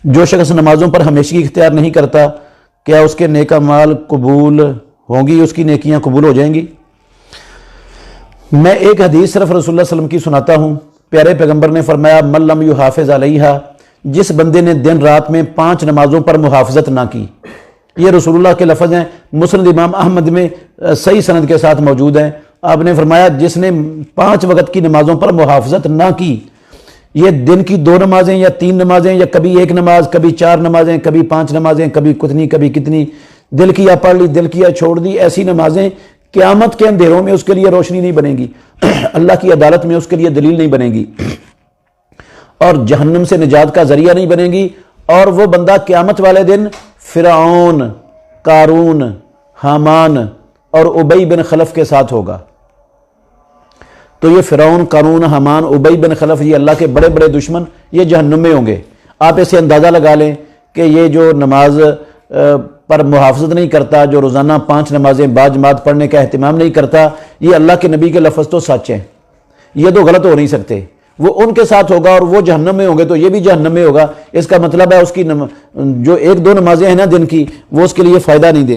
جو شخص نمازوں پر ہمیشگی اختیار نہیں کرتا کیا اس کے نیک اعمال قبول ہوں گی، اس کی نیکیاں قبول ہو جائیں گی؟ میں ایک حدیث صرف رسول اللہ صلی اللہ علیہ وسلم کی سناتا ہوں۔ پیارے پیغمبر نے فرمایا من لم یحافظ علیہا، جس بندے نے دن رات میں 5 نمازوں پر محافظت نہ کی۔ یہ رسول اللہ کے لفظ ہیں، مسند امام احمد میں صحیح سند کے ساتھ موجود ہیں۔ آپ نے فرمایا جس نے 5 وقت کی نمازوں پر محافظت نہ کی، یہ دن کی 2 نمازیں یا 3 نمازیں یا کبھی 1 نماز، کبھی 4 نمازیں، کبھی 5 نمازیں، کبھی کتنی کبھی کتنی، دل کیا پڑھ لی دل کیا چھوڑ دی، ایسی نمازیں قیامت کے اندھیروں میں اس کے لیے روشنی نہیں بنے گی، اللہ کی عدالت میں اس کے لیے دلیل نہیں بنے گی، اور جہنم سے نجات کا ذریعہ نہیں بنے گی، اور وہ بندہ قیامت والے دن فرعون، قارون، حامان اور ابی بن خلف کے ساتھ ہوگا۔ تو یہ فرعون، قارون، حامان، ابی بن خلف، یہ اللہ کے بڑے بڑے دشمن، یہ جہنم میں ہوں گے۔ آپ اسے اندازہ لگا لیں کہ یہ جو نماز پر محافظت نہیں کرتا، جو روزانہ 5 نمازیں باجماعت پڑھنے کا اہتمام نہیں کرتا، یہ اللہ کے نبی کے لفظ تو سچ ہیں، یہ تو غلط ہو نہیں سکتے۔ وہ ان کے ساتھ ہوگا اور وہ جہنم میں ہوں گے تو یہ بھی جہنم میں ہوگا۔ اس کا مطلب ہے اس کی جو 1-2 نمازیں ہیں نا دن کی، وہ اس کے لیے فائدہ نہیں دیں۔